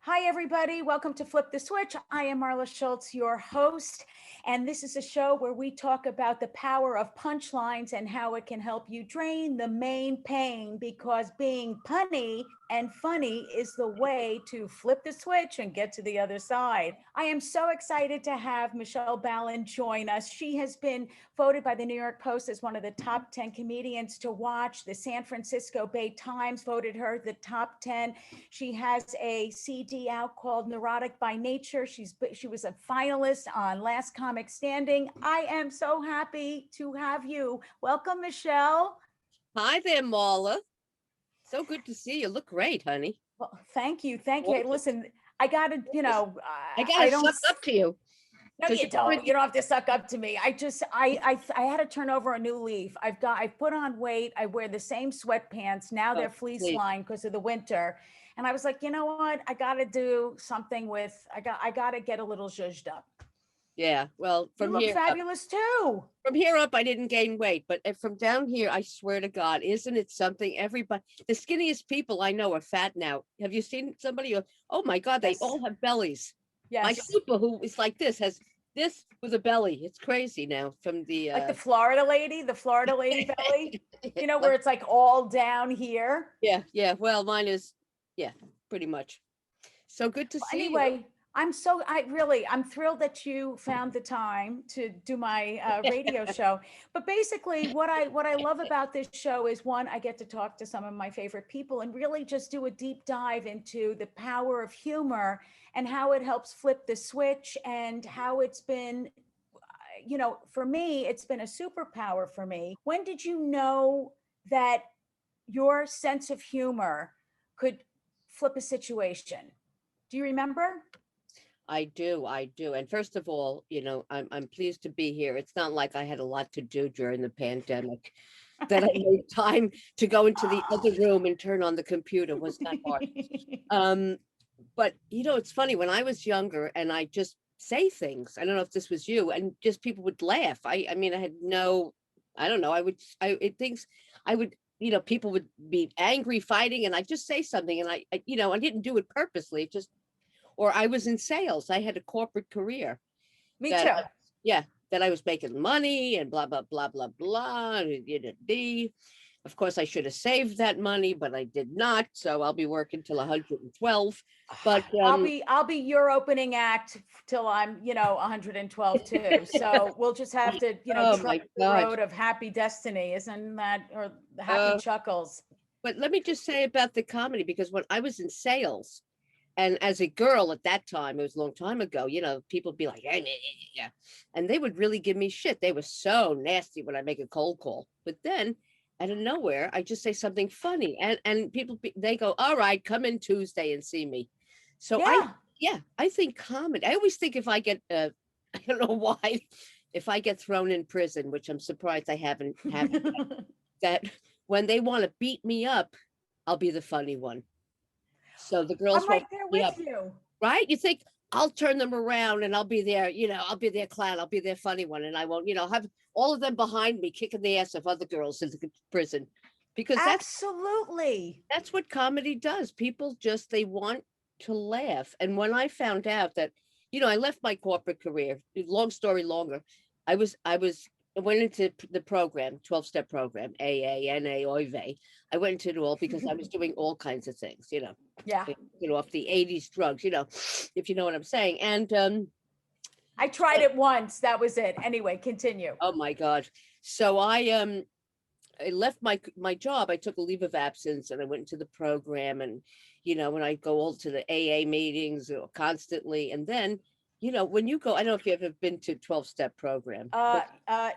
Hi, everybody. Welcome to Flip the Switch. I am Marla Schultz, your host. And this is a show where we talk about the power of punchlines and how it can help you drain the main pain, because being punny and funny is the way to flip the switch and get to the other side. I am so excited to have Michele Balan join us. She has been voted by the New York Post as one of the top 10 comedians to watch. The San Francisco Bay Times voted her the top 10. She has a CD out called Neurotic by Nature. She was a finalist on Last Comic Standing. I am so happy to have you. Welcome, Michele. Hi there, Marla. So good to see you. Look great, honey. Well, thank you. Thank you. Gorgeous. Listen, I gotta, I I gotta don't. suck up to you No, because you don't. You don't have to suck up to me. I had to turn over a new leaf. I've put on weight. I wear the same sweatpants. Now they're fleece please. lined because of the winter. And I was like, you know what? I got to do something I got to get a little zhuzhed up. Yeah. Well, You look fabulous too. from here up, I didn't gain weight, but from down here, I swear to God, isn't it something? Everybody, the skinniest people I know are fat now. Have you seen somebody? Oh my God, they Yes. all have bellies. My Yes. super, who is like this, has this with a belly. It's crazy now. From the Like the Florida lady belly, where like, it's like all down here. yeah. Well, mine is, yeah, pretty much. So good to see you. Anyway, I'm thrilled that you found the time to do my radio show. But basically, what I love about this show is, one, I get to talk to some of my favorite people and really just do a deep dive into the power of humor and how it helps flip the switch, and how it's been, for me, it's been a superpower for me. When did you know that your sense of humor could flip a situation? Do you remember? I do. And first of all, I'm pleased to be here. It's not like I had a lot to do during the pandemic that I made time to go into the other room and turn on the computer. It was not hard. Um, but it's funny, when I was younger and I just say things, I don't know if this was you, and just people would laugh. I mean, I had no, I don't know, it thinks I would, people would be angry, fighting, and I just say something, and I didn't do it purposely. It just, or I was in sales. I had a corporate career Me that, too. yeah, that I was making money and blah, blah, blah, blah, blah. Of course, I should have saved that money, but I did not. So I'll be working till 112. But I'll be your opening act till I'm 112 too. So we'll just have to oh trudge my the God. road of happy destiny, isn't that, or the happy Uh, chuckles? but let me just say about the comedy, because when I was in sales, and as a girl at that time, it was a long time ago, people would be like, yeah, yeah, and they would really give me shit. They were so nasty when I make a cold call. But then out of nowhere, I just say something funny, and they go, all right, come in Tuesday and see me. So Yeah. yeah, I think comedy. I always think if I get, I don't know why, if I get thrown in prison, which I'm surprised I haven't, that when they want to beat me up, I'll be the funny one. So the I'm girls right won't there beat me with up, you. right? You think I'll turn them around and I'll be there, I'll be their clown, I'll be their funny one, and I won't, have all of them behind me kicking the ass of other girls in the prison, because Absolutely. that's what comedy does. People just, they want to laugh. And when I found out that, I left my corporate career, long story longer, I went into the program, 12-step program, AA, NA, OIV. I went into it all because I was doing all kinds of things, Yeah. off the 80s drugs, if you know what I'm saying. And I tried it once. That was it. Anyway, continue. oh my God. So I left my job. I took a leave of absence and I went into the program, and when I go all to the AA meetings constantly, and then when you go, I don't know if you've ever been to 12-step program.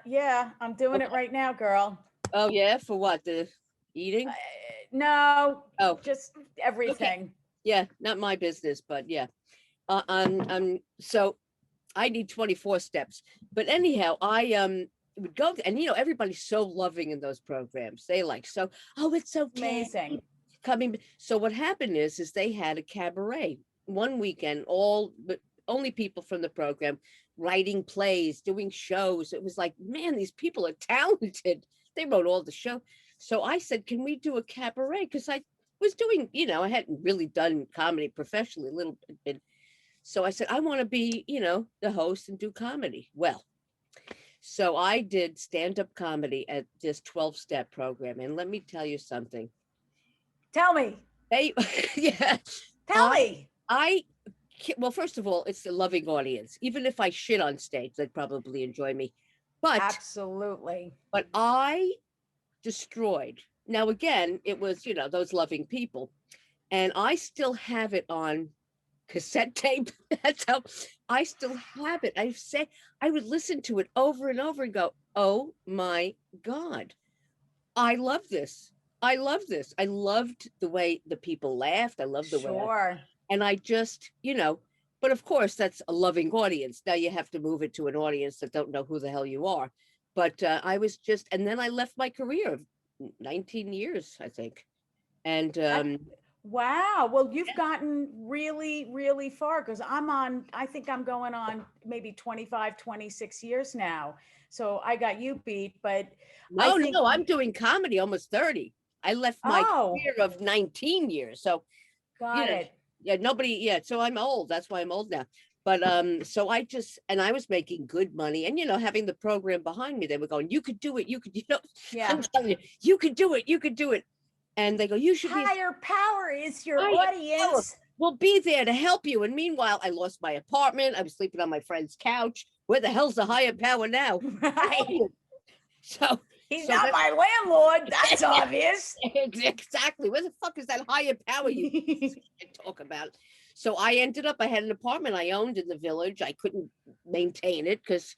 Yeah, I'm doing it right now, girl. Oh yeah, for what, the Uh, eating? no, Oh, just okay, everything. yeah, not my business, but yeah. So I need 24 steps. But anyhow, I would go, and everybody's so loving in those programs. They like, so, oh, it's okay. Amazing. Coming. So what happened is they had a cabaret one weekend, all but only people from the program, writing plays, doing shows. It was like, man, these people are talented. They wrote all the show. So I said, can we do a cabaret? Because was doing, I hadn't really done comedy professionally, a little bit. So I said, I want to be, the host and do comedy. Well, so I did stand-up comedy at this 12-step program. And let me tell you something. Tell me. They, yeah, Tell me. well, first of all, it's a loving audience. Even if I shit on stage, they'd probably enjoy me. But Absolutely. I destroyed. Now, again, it was, those loving people. And I still have it on cassette tape. That's how I still have it. I would listen to it over and over and go, oh my God, I love this. I love this. I loved the way the people laughed. I loved the way Sure. and I just, but of course that's a loving audience. Now you have to move it to an audience that don't know who the hell you are. But I was just, and then I left my career of 19 years, I think. And Wow. Well, you've gotten really, really far because I think I'm going on maybe 25, 26 years now. So I got you beat, but I think, no, I'm doing comedy almost 30. I left my career of 19 years. So, got it. Yeah, so I'm old. That's why I'm old now. But so I was making good money and having the program behind me, they were going, you could do it, you could, Yeah. I'm telling you, you could do it. And they go, you should be higher power is your audience. We'll be there to help you. And meanwhile, I lost my apartment. I was sleeping on my friend's couch. Where the hell's the higher power now? Right. So he's not my landlord. That's obvious. Exactly. Where the fuck is that higher power you talk about? So I had an apartment I owned in the village. I couldn't maintain it because,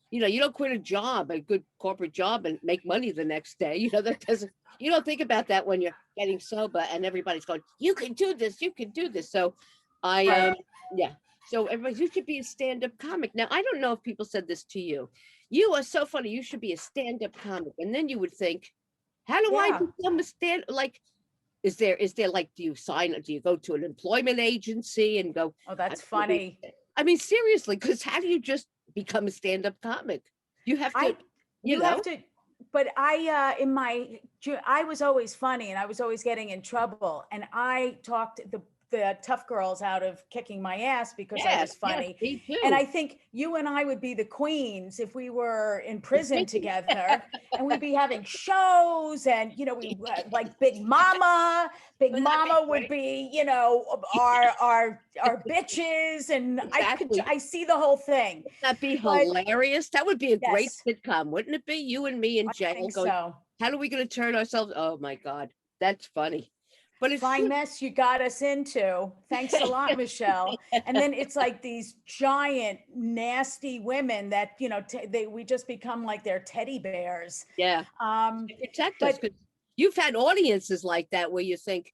you don't quit a good corporate job and make money the next day. That doesn't, you don't think about that when you're getting sober and everybody's going, you can do this, you can do this. So so everybody, you should be a stand-up comic. Now, I don't know if people said this to you. You are so funny. You should be a stand-up comic. And then you would think, how do I become a like, is there like, do you go to an employment agency and go, oh, that's funny. I mean, seriously, because how do you just become a stand-up comic? You have to, have to, but I was always funny and I was always getting in trouble. And I talked the tough girls out of kicking my ass because I was funny. Me too. And I think you and I would be the queens if we were in prison together and we'd be having shows and, we like Big Mama would be, our bitches. And I see the whole thing. Wouldn't that be hilarious? That would be a great sitcom, wouldn't it be? You and me in jail going, so. How are we going to turn ourselves? Oh my God, that's funny. But it's fine mess you got us into. Thanks a lot, Michelle. And then it's like these giant, nasty women that, we just become like their teddy bears. Yeah. Protect us. You've had audiences like that where you think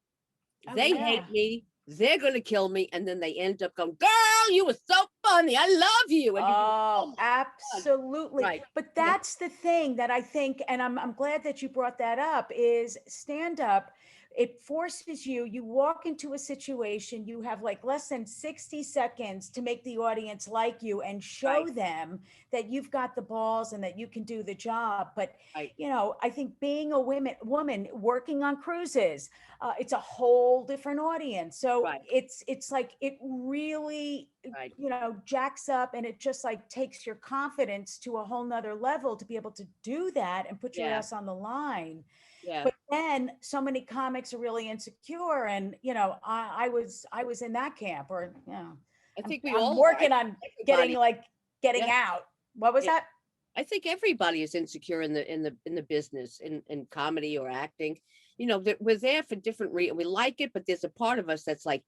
they hate me, they're going to kill me. And then they end up going, girl, you were so funny. I love you. And absolutely. Right. But that's the thing that I think, and I'm glad that you brought that up, is stand up. It forces you walk into a situation, you have like less than 60 seconds to make the audience like you and show them that you've got the balls and that you can do the job. But, I think being a woman working on cruises, it's a whole different audience. So it's like, it really, jacks up and it just like takes your confidence to a whole nother level to be able to do that and put your ass on the line. Yeah. But then so many comics are really insecure, and I was in that camp, or I think I'm working on getting out. What was that? I think everybody is insecure in the business, in comedy or acting. We're there for different reasons. We like it, but there's a part of us that's like,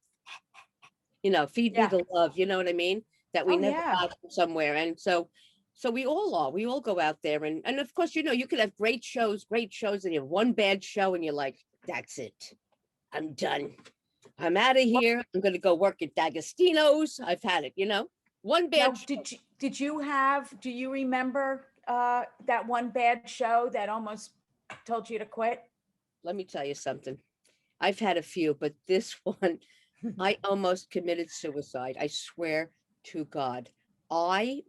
feed me the love. You know what I mean? That we never got from somewhere, and so we all go out there and of course, you could have great shows and you have one bad show and you're like, that's it. I'm done. I'm out of here. I'm going to go work at D'Agostino's. I've had it, one bad show. Do you remember that one bad show that almost told you to quit? Let me tell you something. I've had a few, but this one, I almost committed suicide. I swear to God. I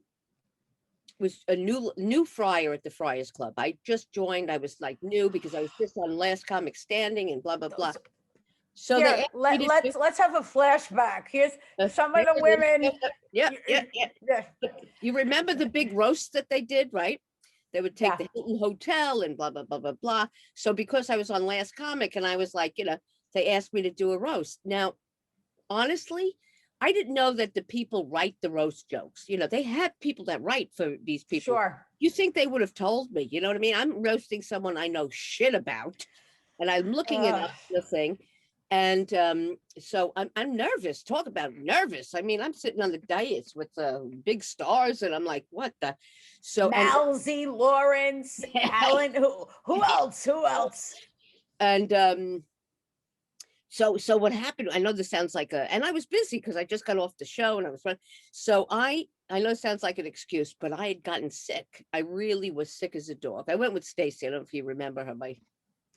was a new friar at the Friars Club. I just joined. I was like new because I was just on Last Comic Standing and blah, blah, blah. So they Here, asked me to do, let's have a flashback. Here's some of here the it is. women. Yeah, yeah, yeah. Yeah. You remember the big roast that they did, right? They would take Yeah. the Hilton Hotel and blah, blah, blah, blah, blah. So because I was on Last Comic and I was like, they asked me to do a roast. Now, honestly, I didn't know that the people write the roast jokes. They have people that write for these people. Sure. You think they would have told me, you know what I mean? I'm roasting someone I know shit about, and I'm looking it Ugh. up, the thing. And so I'm nervous. Talk about nervous. I mean, I'm sitting on the dais with big stars, and I'm like, what the? So Malzy, Lawrence, Alan. Who else? Who else? and so what happened? I know this sounds like and I was busy because I just got off the show and I was running. So I know it sounds like an excuse, but I had gotten sick. I really was sick as a dog. I went with Stacy. I don't know if you remember her.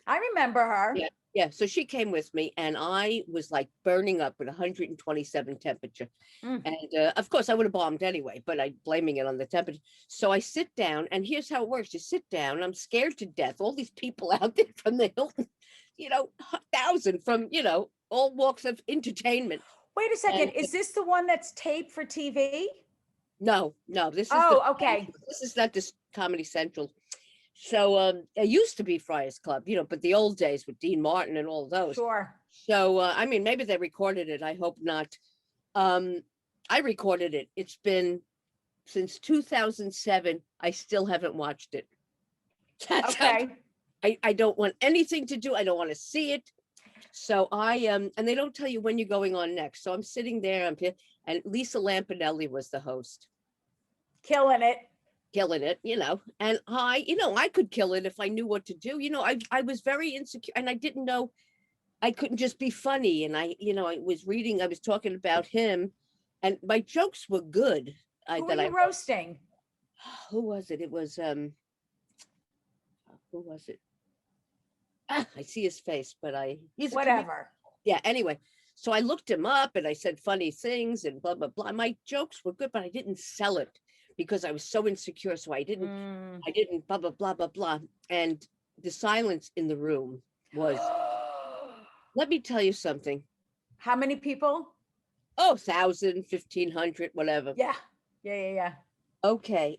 I remember her. Yeah. Yeah. So she came with me and I was like burning up with 127 temperature. Mm. And of course I would have bombed anyway, but I'm blaming it on the temperature. So I sit down and here's how it works. You sit down, I'm scared to death. All these people out there from the Hilton, 1,000 from, all walks of entertainment. Wait a second. And Is this the one that's taped for TV? no, this is okay. This is not this Comedy Central. So it used to be Friars Club, but the old days with Dean Martin and all those. Sure. So I mean, maybe they recorded it. I hope not. I recorded it. It's been since 2007. I still haven't watched it. That's Okay. I don't want anything to do. I don't want to see it. So and they don't tell you when you're going on next. So I'm sitting there, and Lisa Lampanelli was the host. Killing it. And I could kill it if I knew what to do. I was very insecure and I didn't know I couldn't just be funny. And I was talking about him and my jokes were good. Who are you roasting? Who was it? It was, who was it? I see his face, but he's whatever. Yeah. Anyway, so I looked him up and I said funny things and blah, blah, blah. My jokes were good, but I didn't sell it because I was so insecure. So I didn't blah, blah, blah, blah, blah. And the silence in the room was, let me tell you something. How many people? 1,000, 1,500, whatever. Yeah. Okay.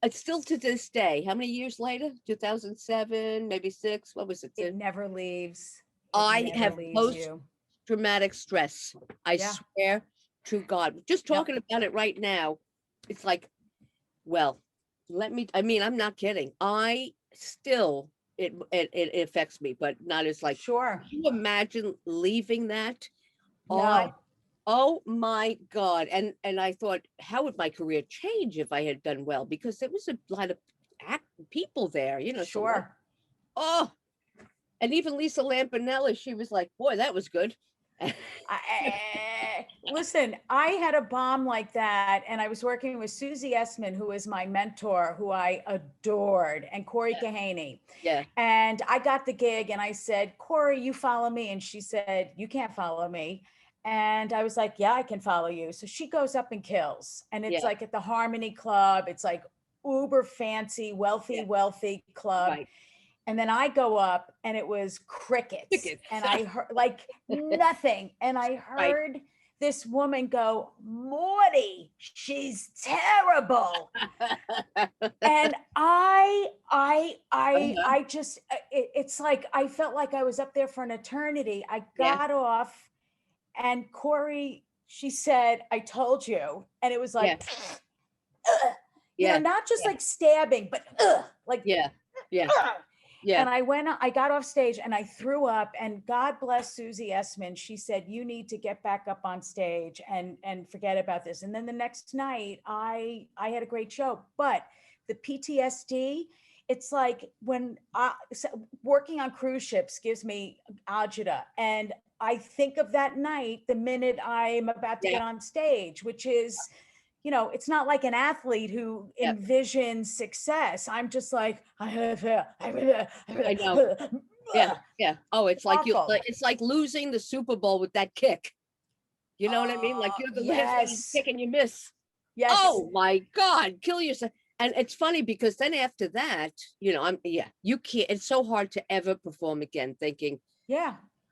It's still to this day. How many years later? 2007, maybe 6. What was it? It never leaves. I have post-traumatic stress. I swear to God. Just talking about it right now. It's like, well, I'm not kidding. It affects me, but not as like, sure. Can you imagine leaving that? No. Oh my God. And I thought, how would my career change if I had done well? Because there was a lot of people there, Sure. And even Lisa Lampanelli, she was like, boy, that was good. Listen, I had a bomb like that, and I was working with Susie Essman, who is my mentor, who I adored, and Corey Kahaney. Yeah. And I got the gig, and I said, Corey, you follow me. And she said, you can't follow me. And I was like, yeah, I can follow you. So she goes up and kills. And it's like at the Harmony Club. It's like uber fancy, wealthy club. Right. And then I go up and it was crickets. And I heard like nothing. And I heard this woman go, Morty, she's terrible. And I just, it's like, I felt like I was up there for an eternity. I got off. And Corey, she said, I told you. And it was like, not just like stabbing, but like, And I got off stage and I threw up, and God bless Susie Essman. She said, you need to get back up on stage and forget about this. And then the next night I had a great show, but the PTSD, it's like when working on cruise ships gives me agita, and I think of that night the minute I'm about to get on stage, which is, it's not like an athlete who envisions success. I'm just like, I know. Yeah. Oh, it's like it's like losing the Super Bowl with that kick. You know what I mean? Like you're the last kick and you miss. Yes. Oh my God, kill yourself. And it's funny because then after that, you can't, it's so hard to ever perform again thinking,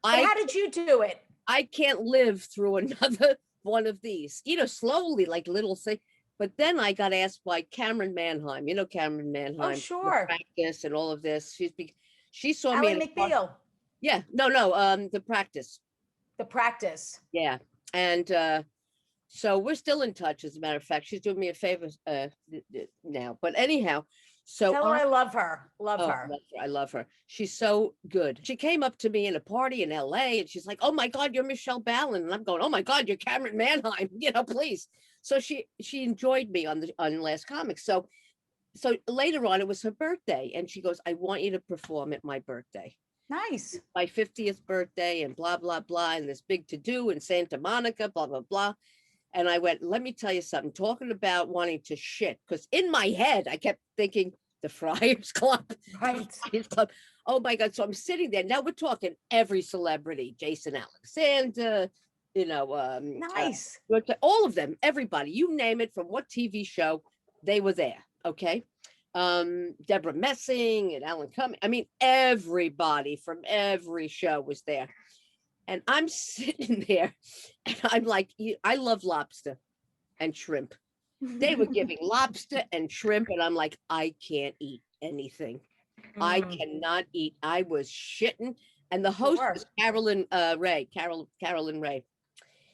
But I how did you do it? I can't live through another one of these, slowly, like little thing. But then I got asked by Cameron Manheim, Cameron Oh, Manheim, the sure. practice and all of this. She saw me Ally at a party. McBeal, Yeah, no, the practice. the practice. Yeah. And so we're still in touch, as a matter of fact. She's doing me a favor now. But anyhow, so Tell her I love her. Love oh, her. I love her. She's so good. She came up to me in a party in LA and she's like, "Oh my God, you're Michele Balan." And I'm going, "Oh my God, you're Cameron Manheim, please." So she enjoyed me on Last Comics. So later on, it was her birthday. And she goes, "I want you to perform at my birthday. Nice. My 50th birthday and blah, blah, blah. And this big to-do in Santa Monica, blah, blah, blah." And I went, let me tell you something, talking about wanting to shit, because in my head, I kept thinking the Friars Club, Right. Friars Club. Oh my God. So I'm sitting there. Now we're talking every celebrity, Jason Alexander, Nice. all of them, everybody, you name it, from what TV show, they were there. Okay. Deborah Messing and Alan Cumming. I mean, everybody from every show was there. And I'm sitting there and I'm like, I love lobster and shrimp. They were giving lobster and shrimp. And I'm like, I can't eat anything. I cannot eat. I was shitting. And the host was Carolyn Ray.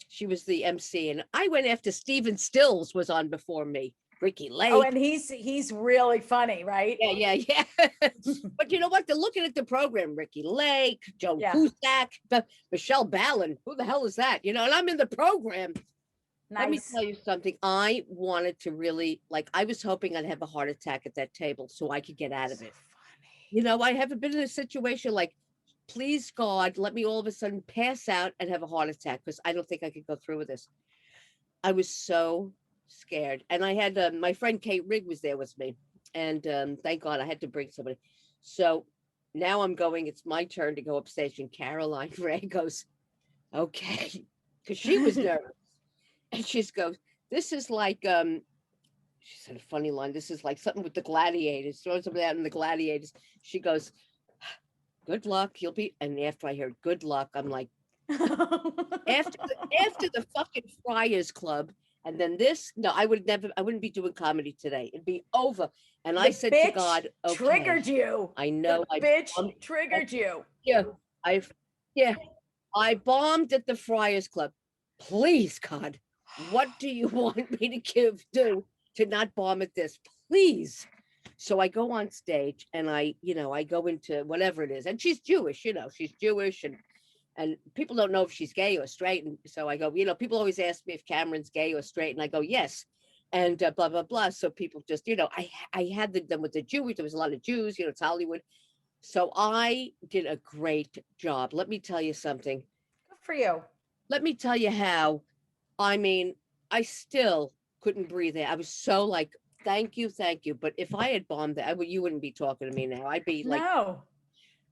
She was the MC. And I went after Stephen Stills was on before me. Ricky Lake. Oh, and he's really funny, right? Yeah. But you know what? They're looking at the program. Ricky Lake, Joe Cusack, Michele Balan. Who the hell is that? And I'm in the program. Nice. Let me tell you something. I wanted to really, I was hoping I'd have a heart attack at that table so I could get out of it. Funny. I haven't been in a situation like, please God, let me all of a sudden pass out and have a heart attack, because I don't think I could go through with this. I was so scared. And I had my friend Kate Rigg was there with me. And thank God I had to bring somebody. So now I'm going, it's my turn to go upstage. And Caroline Ray goes, okay. Because she was nervous. And she goes, this is like, she said a funny line. This is like something with the gladiators. Throw something out in the gladiators. She goes, good luck. You'll be, and after I heard good luck, I'm like, after the fucking Friars Club, and then this, no, I wouldn't be doing comedy today. It'd be over. And I said to God, okay, triggered you. I know. Triggered you. Yeah. I bombed at the Friars Club. Please, God, what do you want me to do to not bomb at this? Please. So I go on stage and I go into whatever it is. And she's Jewish, she's Jewish, and people don't know if she's gay or straight. And so I go, people always ask me if Cameron's gay or straight. And I go, yes. And blah, blah, blah. So people just, I had them with the Jewish. There was a lot of Jews, it's Hollywood. So I did a great job. Let me tell you something. Good for you. Let me tell you how. I mean, I still couldn't breathe there. I was so like, thank you. But if I had bombed that, you wouldn't be talking to me now. I'd be like, no.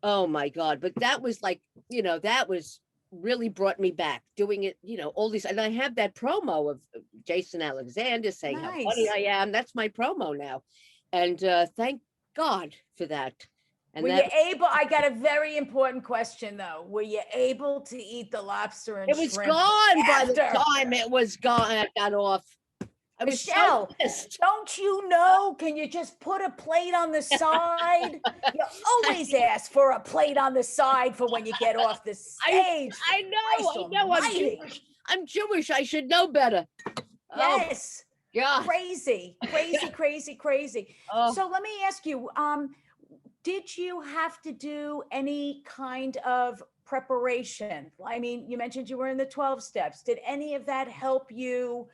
Oh my God. But that was like, that was really brought me back doing it, all these. And I have that promo of Jason Alexander saying how funny I am. That's my promo now. And thank God for that. And were you able, I got a very important question though. Were you able to eat the lobster and shrimp? It was gone by the time it was gone. I got off. Michelle, don't you know? Can you just put a plate on the side? You always ask for a plate on the side for when you get off the stage. I know. I'm Jewish. I should know better. Yes. Yeah. Crazy. Oh. So let me ask you, did you have to do any kind of preparation? I mean, you mentioned you were in the 12 steps. Did any of that help you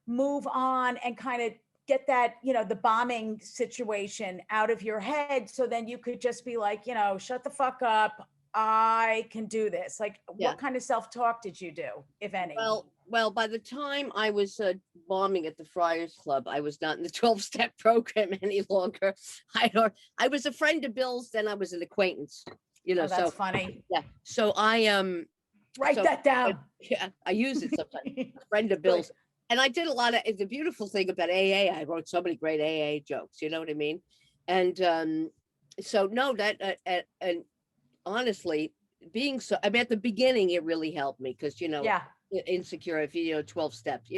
move on and kind of get that, the bombing situation out of your head, so then you could just be like, shut the fuck up, I can do this? Like, what kind of self-talk did you do, if any? Well, by the time I was bombing at the Friars Club, I was not in the 12-step program any longer. I was a friend of Bill's, then I was an acquaintance, that's funny. Yeah. So I write that down. Yeah, I use it sometimes. A friend of Bill's. And I did a lot of, the beautiful thing about AA, I wrote so many great AA jokes, you know what I mean? And so no, that, and honestly, being so, I mean, at the beginning, it really helped me because, Yeah, insecure, if you know, 12 steps,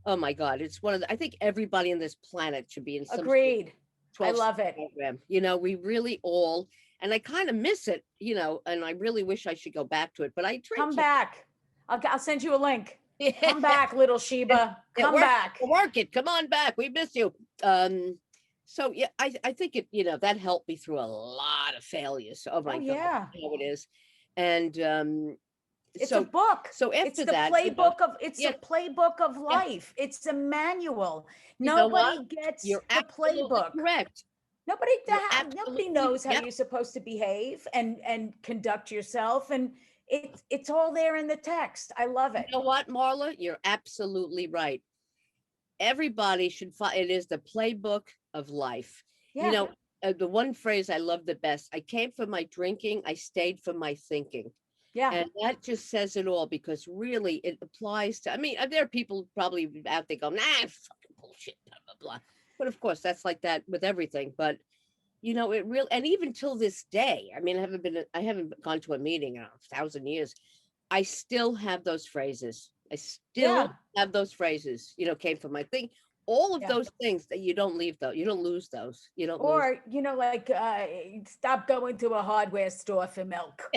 oh my God, it's one of the, I think everybody on this planet should be in some sort of agreed. I 12 step love it. program. We really all, and I kind of miss it, and I really wish I should go back to it, but I drink Come too. back. I'll send you a link. Yeah, Come back, little Sheba. it Come worked. back. Work it. Come on back. We miss you. So yeah, I think it, that helped me through a lot of failures. Oh my Oh, God, yeah. it is. And It's a so book. so It's after the that, playbook of it's yeah, the playbook of yeah, life. It's a manual. you know what? Nobody gets You're the absolutely playbook. correct. Nobody You're nobody absolutely, knows how yep. you're supposed to behave and conduct yourself. And it's all there in the text. I love You it. know what, Marla? You're absolutely right. Everybody should find it is the playbook of life. You Yeah. know, the one phrase I love the best, I came for my drinking, I stayed for my thinking. Yeah. And that just says it all because really it applies to, I mean, there are people probably out there going, nah, fucking bullshit, blah, blah, blah. But of course, that's like that with everything. But, it really, and even till this day, I mean, I haven't gone to a meeting in 1,000 years. I still have those phrases. I still Yeah. have those phrases, came from my thing. All of Yeah. those things that you don't leave though. You don't lose those. You don't lose. Or, like, stop going to a hardware store for milk.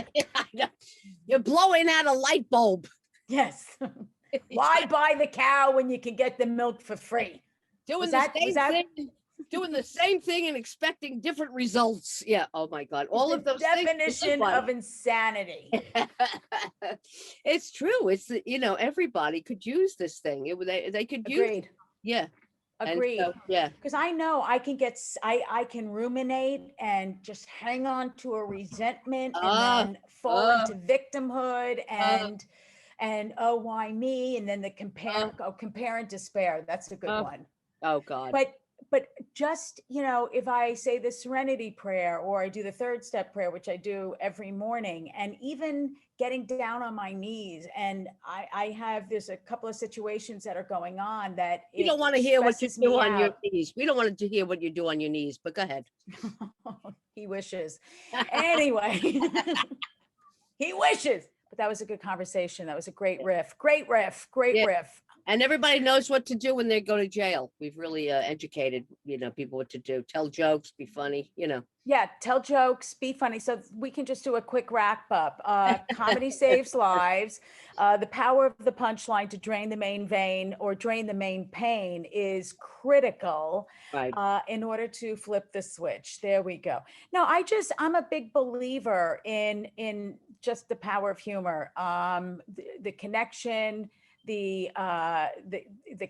You're blowing out a light bulb. Yes. Why buy the cow when you can get the milk for free? Doing doing the same thing and expecting different results. Yeah. Oh my God. All of those definition of insanity. It's true. It's everybody could use this thing. They could use. Agreed. Yeah. Agreed. So, yeah. Because I know I can ruminate and just hang on to a resentment and then fall into victimhood and oh, why me? And then the compare and despair. That's a good one. Oh God. But just, if I say the serenity prayer or I do the third step prayer, which I do every morning, and even getting down on my knees, and there's a couple of situations that are going on that you don't want to hear what you do on your knees. We don't want to hear what you do on your knees, but go ahead. He wishes. Anyway, he wishes. But that was a good conversation. That was a great riff. Great riff. Great riff. And everybody knows what to do when they go to jail. We've really educated, people what to do. Tell jokes, be funny, Yeah, tell jokes, be funny. So we can just do a quick wrap up. Comedy saves lives. The power of the punchline to drain the main vein or drain the main pain is critical, right, in order to flip the switch. There we go. No, I'm a big believer in just the power of humor, the connection, the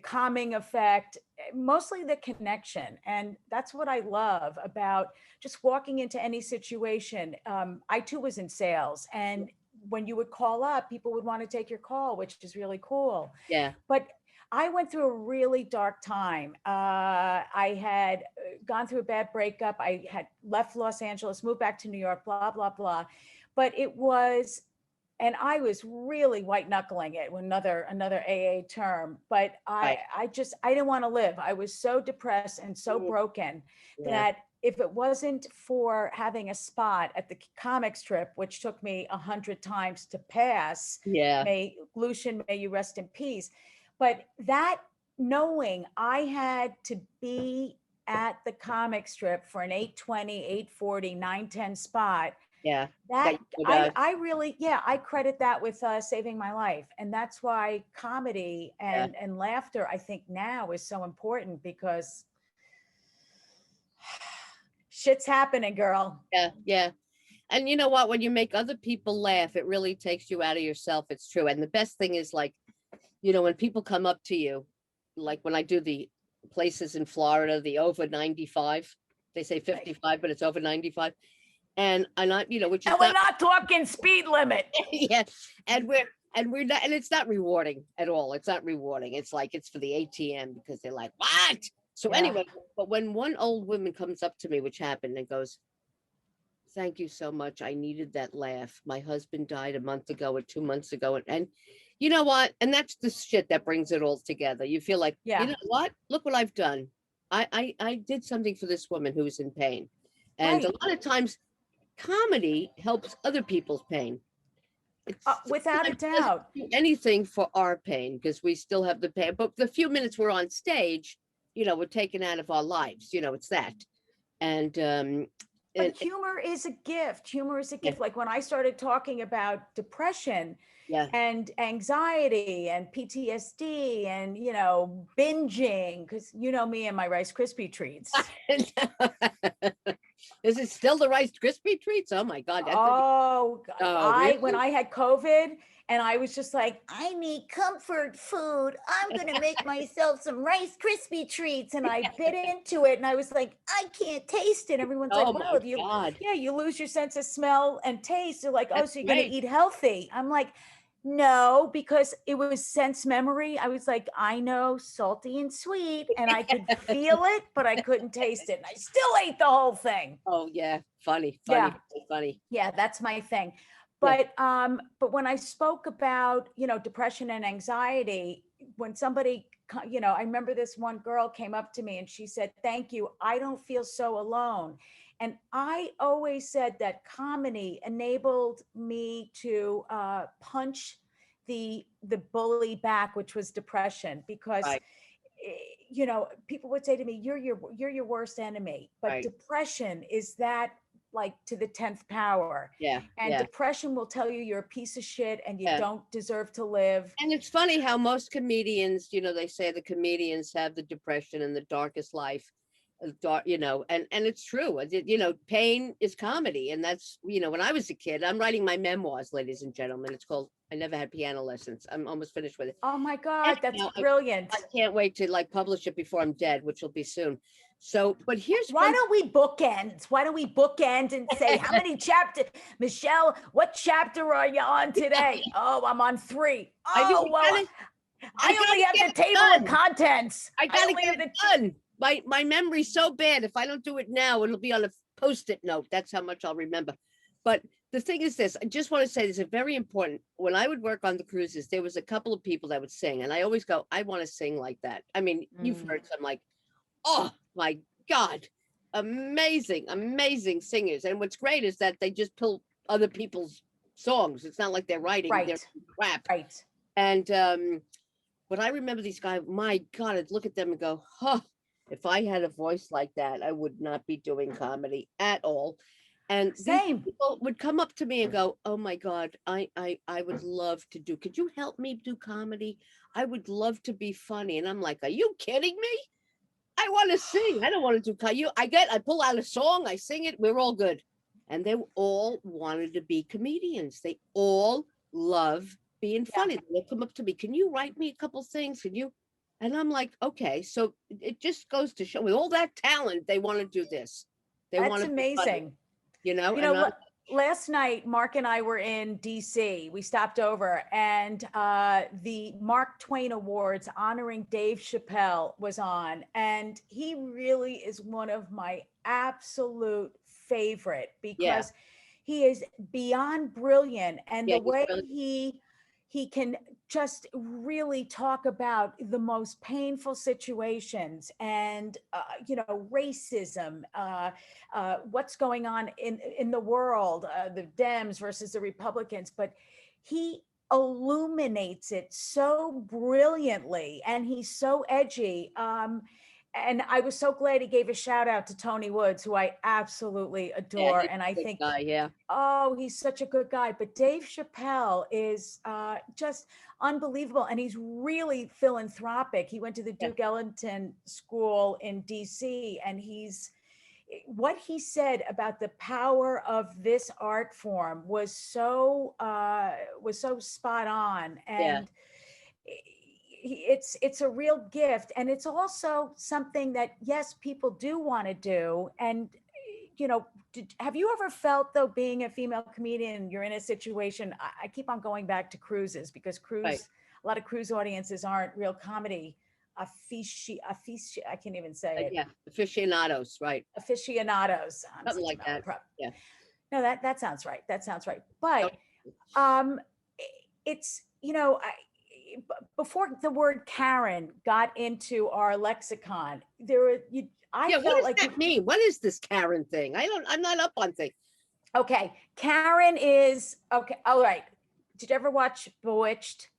calming effect, mostly the connection. And that's what I love about just walking into any situation. I too was in sales, and when you would call up, people would want to take your call, which is really cool. Yeah. But I went through a really dark time. I had gone through a bad breakup. I had left Los Angeles, moved back to New York, blah, blah, blah. But and I was really white knuckling it, another AA term, but I didn't want to live. I was so depressed and so broken that if it wasn't for having a spot at the comic strip, which took me 100 times to pass, Lucian, may you rest in peace. But that knowing I had to be at the comic strip for an 8:20, 8:40, 9:10 spot, that I really, I credit that with saving my life. And that's why comedy and laughter, I think now is so important, because shit's happening, girl. Yeah. And you know what? When you make other people laugh, it really takes you out of yourself. It's true. And the best thing is, like, when people come up to you, like when I do the places in Florida, the over 95, they say 55, but it's over 95. And I, which is we're not talking speed limit. Yeah. And we're not, and it's not rewarding at all. It's not rewarding. It's like, it's for the ATM, because they're like, what? So anyway, but when one old woman comes up to me, which happened, and goes, thank you so much. I needed that laugh. My husband died a month ago or 2 months ago. And you know what? And that's the shit that brings it all together. You feel like, you know what? Look what I've done. I did something for this woman who's in pain. And a lot of times comedy helps other people's pain. It's Without a sometimes it doesn't doubt. do anything for our pain because we still have the pain. But the few minutes we're on stage, we're taken out of our lives. It's that. And But and humor is a gift. Humor is a yeah, gift. Like when I started talking about depression yeah. and anxiety and PTSD and, binging, because you know me and my Rice Krispie treats. Is it still the Rice Krispie treats? Oh my God. Oh, God. Oh, When really? I had COVID and I was just like, I need comfort food. I'm going to make myself some Rice Krispie treats. And I bit into it and I was like, I can't taste it. Everyone's like, Oh well, my if you, God. yeah, you lose your sense of smell and taste. They're like, oh, That's so you're going to great. eat healthy. I'm like, no, because it was sense memory. I was like, I know salty and sweet, and I could feel it, but I couldn't taste it. And I still ate the whole thing. Oh yeah. Funny, Yeah. funny, funny. Yeah, that's my thing. Yeah. But when I spoke about, depression and anxiety, when somebody, I remember this one girl came up to me and she said, "Thank you. I don't feel so alone." And I always said that comedy enabled me to punch the bully back, which was depression, because Right, people would say to me, you're your worst enemy, but right. depression is that, like, to the 10th power. Yeah, And yeah, depression will tell you you're a piece of shit and you yeah. don't deserve to live. And it's funny how most comedians, they say the comedians have the depression and the darkest life. Dark, and it's true. Pain is comedy. And that's, when I was a kid, I'm writing my memoirs, ladies and gentlemen. It's called I Never Had Piano Lessons. I'm almost finished with it. Oh my And God, that's now brilliant. I can't wait to like publish it before I'm dead, which will be soon. So, but here's Why one. don't we bookend? Why don't we bookend and say, how many chapters? Michelle, what chapter are you on today? Oh, I'm on 3. I mean, Oh, well, I I only gotta have get the it table of done. contents. I gotta only get have it the done. My memory's so bad. If I don't do it now, it'll be on a post-it note. That's how much I'll remember. But the thing is this, I just want to say this is very important. When I would work on the cruises, there was a couple of people that would sing, and I always go, I want to sing like that. I mean, you've heard some like, oh my God, amazing, amazing singers. And what's great is that they just pull other people's songs. It's not like they're writing their Right, crap. right. And but I remember these guys, my God, I'd look at them and go, huh, if I had a voice like that, I would not be doing comedy at all. And these Same. people would come up to me and go, oh my God, I would love to do, could you help me do comedy? I would love to be funny. And I'm like, are you kidding me? I want to sing. I don't want to do you. I pull out a song, I sing it, we're all good. And they all wanted to be comedians. They all love being Yeah. funny. They'll come up to me, can you write me a couple things? Can you? And I'm like, okay. So it just goes to show with all that talent, they want to do this. They want That's to be funny, amazing. and Last night, Mark and I were in DC. We stopped over, and the Mark Twain Awards honoring Dave Chappelle was on. And he really is one of my absolute favorite yeah, because he is beyond brilliant. And yeah, the he's way really, he can just really talk about the most painful situations and racism, what's going on in the world, the Dems versus the Republicans, but he illuminates it so brilliantly and he's so edgy. And I was so glad he gave a shout out to Tony Woods, who I absolutely yeah, adore. he's And a I good think, guy, yeah. oh, he's such a good guy. But Dave Chappelle is just unbelievable. And he's really philanthropic. He went to the Yeah. Duke Ellington School in DC, and what he said about the power of this art form was so spot on. Yeah. And it's a real gift, and it's also something that, yes, people do want to do. And have you ever felt, though, being a female comedian, you're in a situation, I keep on going back to cruises because Right. a lot of cruise audiences aren't real comedy I can't even say it. Yeah. Aficionados, right. Aficionados. I'm Something such a like that. malaprop. Yeah. No, that sounds right. That sounds right. Oh, But um, it's, before the word Karen got into our lexicon, I yeah, what felt does like that mean? What is this Karen thing? I'm not up on things. Okay, Karen is okay. All right. Did you ever watch Bewitched?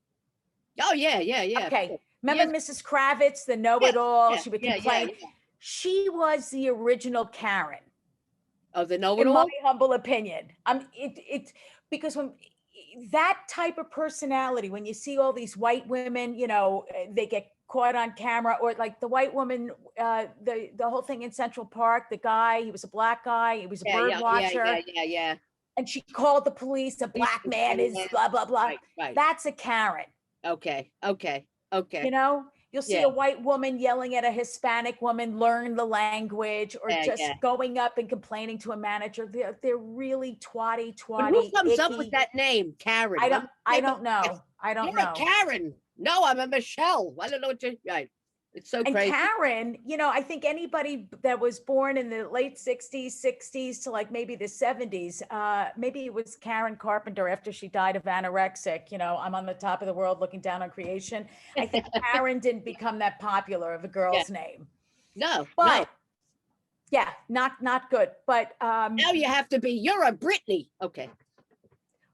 Oh, yeah, yeah, yeah. Of Okay. course. Remember Yes, Mrs. Kravitz, the yes, know-it-all? yeah, She would yeah, yeah, complain. yeah. She was the original Karen, Oh, the in my know-it-all? humble opinion. It because when that type of personality, when you see all these white women, they get caught on camera, or like the white woman, the whole thing in Central Park, the guy, he was a black guy, he was a Yeah, bird yeah, yeah, yeah, watcher, yeah, yeah. and she called the police, a He's black the man funny is man. blah blah blah. Right, right. That's a Karen. Okay, okay, okay. You'll see Yeah, a white woman yelling at a Hispanic woman, learn the language, or yeah, just yeah. going up and complaining to a manager. They're really But who twatty, comes up with icky. that name, Karen? I don't know. I don't You're a know. Karen. No, I'm a Michelle. I don't know what you. Right. It's so And crazy. Karen, I think anybody that was born in the late 60s to like maybe the 70s, maybe it was Karen Carpenter after she died of anorexic, I'm on the top of the world looking down on creation. I think Karen didn't become that popular of a Yeah. girl's name. No, no. But yeah, not good. But Now you have to be. You're a Britney. Okay.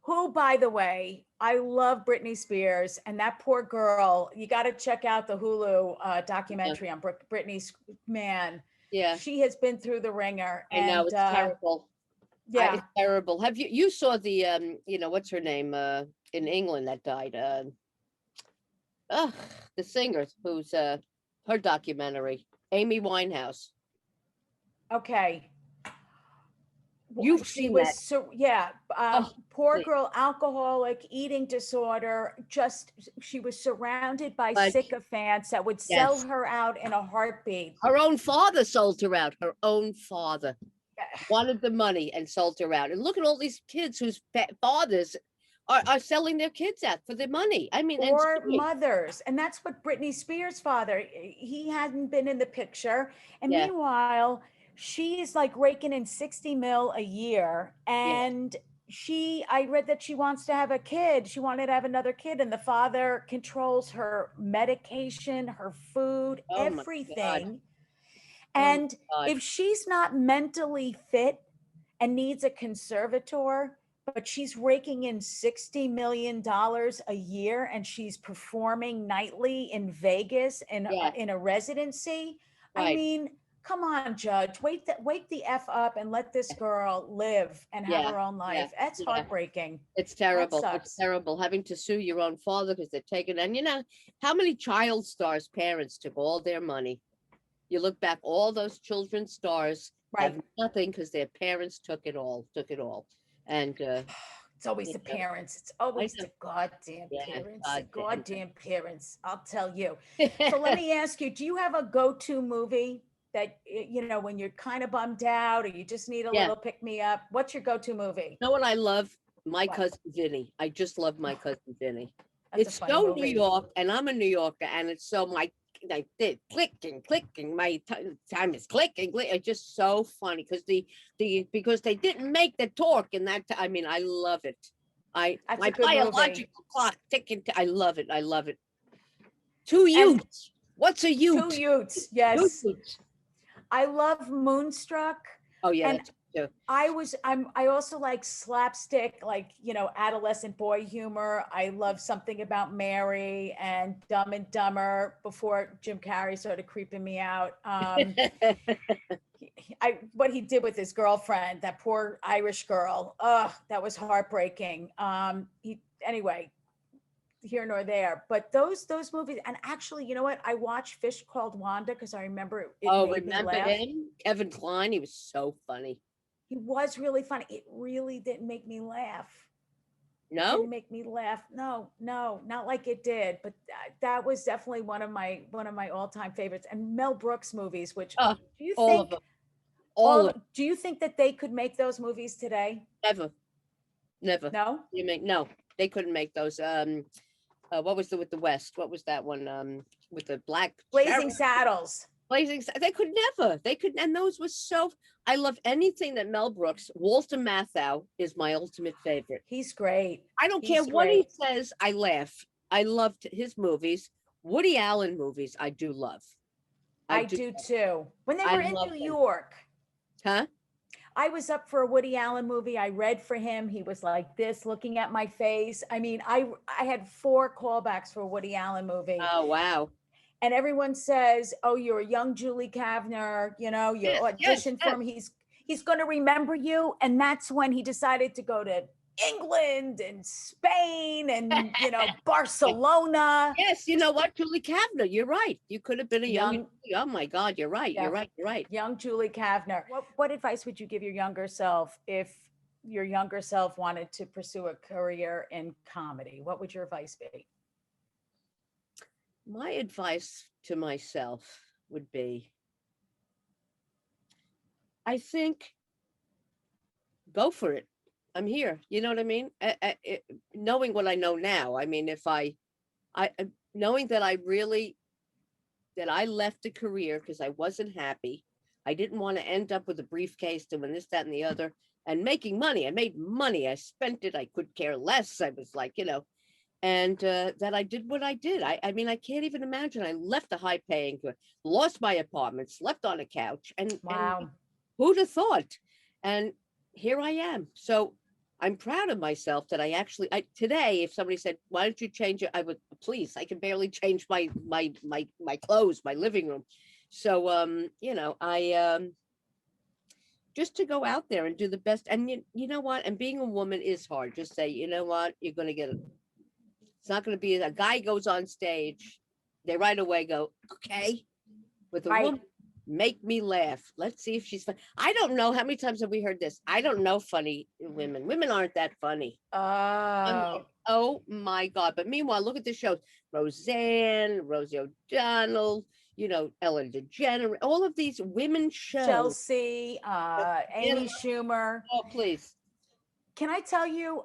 who, by the way, I love Britney Spears, and that poor girl. You got to check out the Hulu Yeah. documentary on Britney's. Man, Yeah. she has been through the ringer, I know and it's terrible. yeah. It's terrible. Have you saw the what's her name in England that died? Uh, the singer who's her documentary, Amy Winehouse. Okay. You've She seen that. was so, yeah, Oh, poor please. girl, alcoholic, eating disorder. Just she was surrounded by But sycophants that would sell yes, her out in a heartbeat. her own father sold her out. Her own father wanted the money and sold her out. And look at all these kids whose fathers are selling their kids out for the money. I mean, and Or mothers. And that's what Britney Spears' father, he hadn't been in the picture. And yeah, meanwhile, she's like raking in 60 mil a year. yeah. And I read that she wants to have a kid. She wanted to have another kid. And the father controls her medication, her food, Oh my God. everything. Oh my And God. if she's not mentally fit and needs a conservator, but she's raking in $60 million a year and she's performing nightly in Vegas Yeah, in a residency. I right. mean, come on, Judge, wake the F up and let this girl live and have Yeah, her own yeah, life. That's yeah. heartbreaking. It's That terrible. It's sucks. terrible having to sue your own father because they're taking, and how many child stars parents took all their money. You look back, all those children stars Right. have nothing because their parents took it all. And It's always you the know, parents. It's I always know, the goddamn yeah, parents. The God damn goddamn parents. I'll tell you. So let it. me ask you, do you have a go-to movie that, when you're kind of bummed out or you just need a Yeah. little pick me up? What's your go-to movie? Know what I love? My What? cousin Vinny. I just love my cousin Vinny. That's a It's funny so New movie. York, and I'm a New Yorker, and it's so like clicking. My time is clicking. It's just so funny because because they didn't make the torque in that. I mean, I love it. That's My a good movie. biological clock ticking. I love it. I love it. Two And Utes. What's a Two Ute? Utes. Two Yes. Utes. I love Moonstruck. Oh yeah, And that's too. I also like slapstick, like, adolescent boy humor. I love Something About Mary and Dumb and Dumber before Jim Carrey started creeping me out. What he did with his girlfriend, that poor Irish girl. Ugh, that was heartbreaking. Anyway, here nor there. But those movies, and actually, you know what? I watched Fish Called Wanda because I remember it Oh, made me remember laugh. him? Kevin Kline. He was so funny. He was really funny. It really didn't make me laugh. It No? didn't make me laugh. No, no, not like it did. But that was definitely one of my all-time favorites. And Mel Brooks movies, which Oh, do you all of think them. All of them. do you think that they could make those movies today? Never. Never. No? You make no, they couldn't make those. What was the with the West? What was that one? With the black Blazing sheriff, Saddles. They could never. They could, and those were so. I love anything that Mel Brooks. Walter Matthau is my ultimate favorite. He's great. I don't care He's what he great. says. I laugh. I loved his movies. Woody Allen movies. I do love. I I do. do too. When they I were in love New them. York, Huh? I was up for a Woody Allen movie. I read for him. He was like this, looking at my face. I mean, I had 4 callbacks for a Woody Allen movie. Oh, wow. And everyone says, "Oh, you're a young Julie Kavner, you know, you Yes, yes, auditioned for him. He's going to remember you." And that's when he decided to go to England and Spain and, you know, Barcelona. yes. You know what, Julie Kavner, you're right. You could have been a young. Young, Oh my God, you're right. yeah, You're right. You're right. young Julie Kavner. What advice would you give your younger self if your younger self wanted to pursue a career in comedy? What would your advice be? My advice to myself would be, I think, go for it. I'm here. You know what I mean? Knowing what I know now, I mean, if knowing that that I left a career because I wasn't happy. I didn't want to end up with a briefcase doing this, that, and the other, and making money. I made money. I spent it. I could care less. I was like, and that I did what I did. I mean, I can't even imagine. I left a high paying, lost my apartment, slept on a couch, and Wow. who'd have thought? And here I am. So I'm proud of myself that today, if somebody said, "Why don't you change it?" I would, please. I can barely change my clothes, my living room. So I just to go out there and do the best. And you know what? And being a woman is hard. Just say, you know what? You're gonna get it. It's not gonna be a guy goes on stage, they right away go, okay, with a Right. woman. Make me laugh. Let's see if she's fun. I don't know how many times have we heard this. I don't know funny women. Women aren't that funny. I'm Oh, like, oh my God. But meanwhile, look at the shows. Roseanne, Rosie O'Donnell, Ellen DeGeneres, all of these women shows. Chelsea, Amy Schumer. Oh, please. Can I tell you,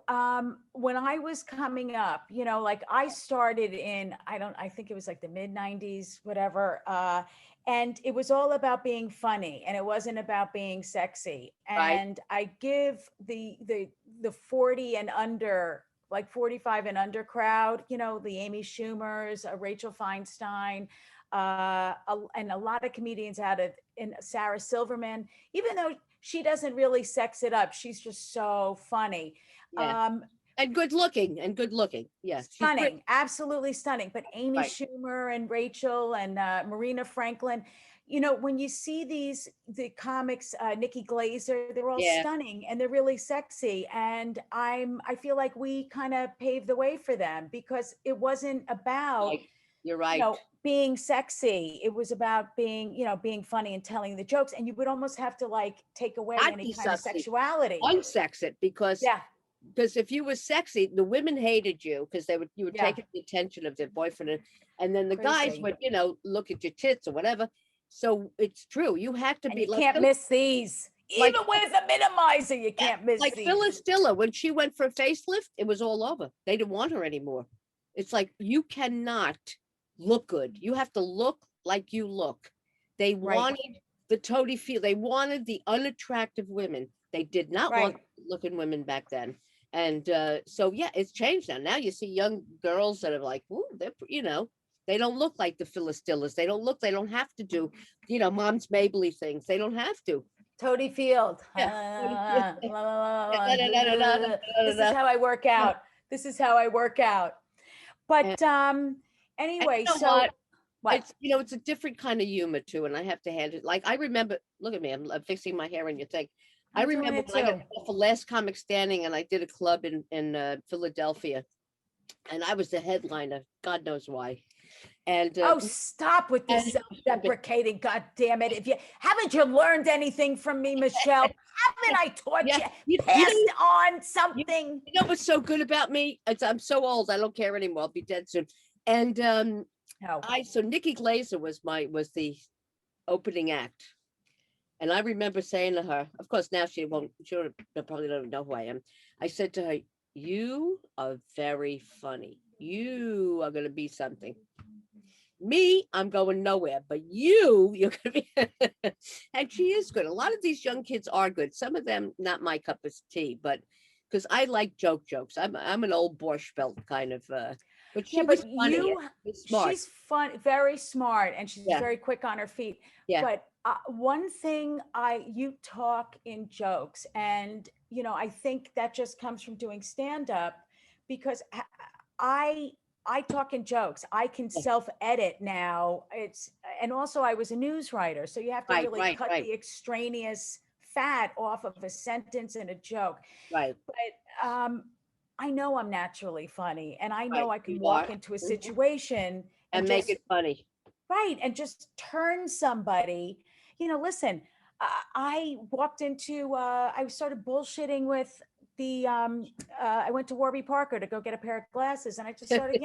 when I was coming up, like I started in, I think it was like the mid 90s, whatever. And it was all about being funny and it wasn't about being sexy. Right. And I give the 40 and under, like 45 and under crowd, the Amy Schumers, Rachel Feinstein, and a lot of comedians in Sarah Silverman, even though she doesn't really sex it up. She's just so funny. Yeah. And good looking. Yeah. Stunning, absolutely stunning. But Amy Right. Schumer and Rachel and Marina Franklin, when you see the comics, Nikki Glazer, they're all stunning and they're really sexy. And I feel like we kind of paved the way for them because it wasn't about, Right. You're right. being sexy. It was about being funny and telling the jokes. And you would almost have to like take away Not any be kind of sexy. sexuality. Unsex it because if you were sexy, the women hated you because you were taking the attention of their boyfriend, and then the guys would look at your tits or whatever. So it's true. You have to And be. you can't miss these. Even with a minimizer, you can't miss like these. Phyllis Diller, when she went for a facelift, it was all over. They didn't want her anymore. It's like you cannot look good. You have to look like you look. They wanted the toady feel. They wanted the unattractive women. They did not want looking women back then. And so it's changed now. Now you see young girls that are like, ooh, they're they don't look like the Phyllis Dillers. They don't have to do, Mom's Mabley things. They don't have to. Toady Field. Yeah. This is how I work out. This is how I work out. But anyway, so what? It's a different kind of humor too, and I have to hand it. Like I remember, look at me, I'm fixing my hair, and you think I remember when I got off the Last Comic Standing, and I did a club in Philadelphia, and I was the headliner. God knows why. And stop with this self-deprecating. God damn it! Haven't you learned anything from me, Michelle? Haven't I taught you? Passed on something. You know what's so good about me? I'm so old. I don't care anymore. I'll be dead soon. And so Nikki Glazer was the opening act, and I remember saying to her, of course now she probably don't know who I am. I said to her, "You are very funny. You are going to be something. Me, I'm going nowhere, but you're going to be," and she is good. A lot of these young kids are good. Some of them, not my cup of tea, but because I like jokes. I'm an old Borscht Belt kind of, but she was funny. Smart. She's fun, very smart, and she's very quick on her feet. Yeah. But One thing you talk in jokes, and I think that just comes from doing stand up, because I I talk in jokes. I can Yeah. self edit now. And also I was a news writer, so you have to Right, really right, cut right, the extraneous fat off of a sentence and a joke. right, But I know I'm naturally funny, and I know right. I can You walk are. into a Mhm. situation and And make just it funny. right, and just turn somebody. Listen, I walked into, I started bullshitting with I went to Warby Parker to go get a pair of glasses, and I just started,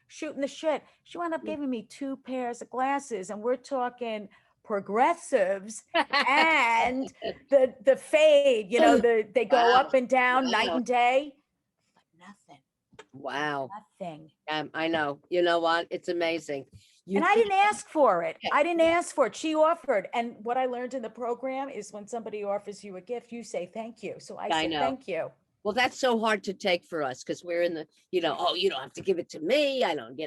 shooting the shit. She wound up giving me two pairs of glasses, and we're talking progressives and the fade, they go Wow, up and down night wow, and day, but nothing, wow. nothing. I know. You know what? It's amazing. You And I can't. didn't ask for it. Yeah, I didn't yeah, ask for it. She offered. And what I learned in the program is when somebody offers you a gift, you say thank you. So I I said know. thank you. Well, that's so hard to take for us because we're in the, oh, you don't have to give it to me. I don't,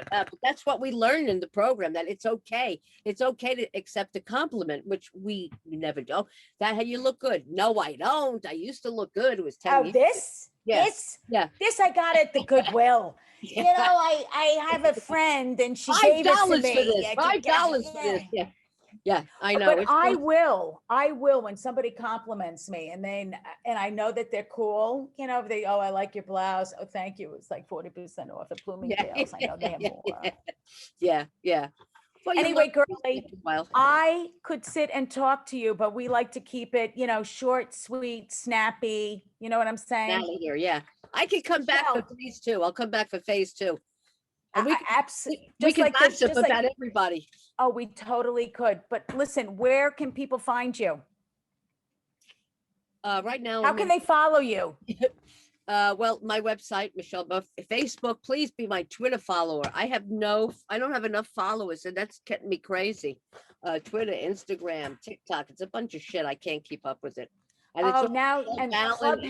but that's what we learned in the program, that it's okay. It's okay to accept a compliment, which we never do. That how you look good. No, I don't. I used to look good. It was 10 Oh, years. this, Yeah. this, Yeah. this I got at the Goodwill. Yeah. I have a friend and she Five gave it to dollars for me. this. $5 for this. Yeah. Yeah. I know. But It's so, I will when somebody compliments me, and I know that they're cool, I like your blouse. Oh, thank you. It's like 40% off at yeah. Bloomingdale's. I know they have Yeah. more. Yeah. Yeah. Well, you learn Anyway, things girlie, after a while. I could sit and talk to you, but we like to keep it, short, sweet, snappy. You know what I'm Out saying? of here. Yeah. I can come back for Michelle, phase two. I'll come back for phase two. And we just can like gossip just like, about everybody. oh, we totally could. But listen, where can people find you? Right now How I'm can in they follow you? well, my website, Michelle Buff, Facebook, please be my Twitter follower. I don't have enough followers, and that's getting me crazy. Twitter, Instagram, TikTok, it's a bunch of shit. I can't keep up with it. And it's Oh, all now Michelle and Balan, inbound.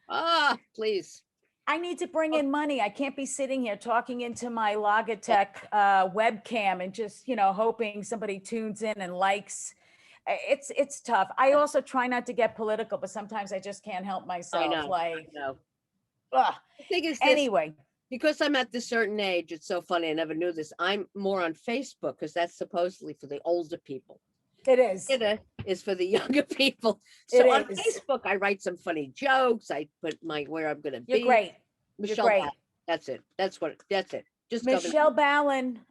Clubhouse. Please. I need to bring Oh, in money. I can't be sitting here talking into my Logitech webcam and just, hoping somebody tunes in and likes. It's tough. I also try not to get political, but sometimes I just can't help I myself. know, Like, I know. ugh. The thing is this, Anyway, because I'm at this certain age, it's so funny. I never knew this. I'm more on Facebook because that's supposedly for the older people. it is. Twitter is for the younger people. It So on is. Facebook, I write some funny jokes. I put where I'm gonna You're be. great. You're Michelle Balan. great. That's it. That's it. Just go to,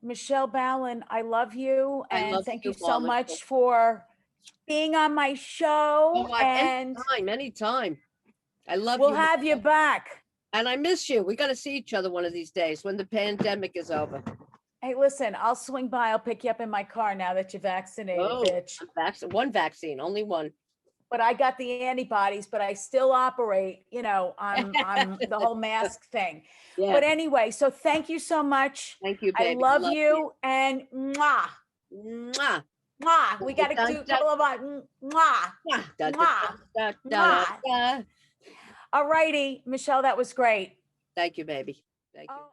Michelle Balan, I love you. I And love thank you you, so Marla. much for being on my show. Oh, And anytime, anytime. I love we'll you, have you Marla. back. And I miss you. We got to see each other one of these days when the pandemic is over. Hey, listen, I'll swing by. I'll pick you up in my car now that you're vaccinated, Oh, bitch. one vaccine, only one. But I got the antibodies, but I still operate, on the whole mask thing. Yeah. But anyway, so thank you so much. Thank you, I baby. I love love you. you, and mwah, Mwah. mwah. We got to Dun, do a dun, couple of mwah, mwah. Da, da, mwah, da, da, da, mwah. da. All righty, Michelle, that was great. Thank you, baby. Thank you. Oh.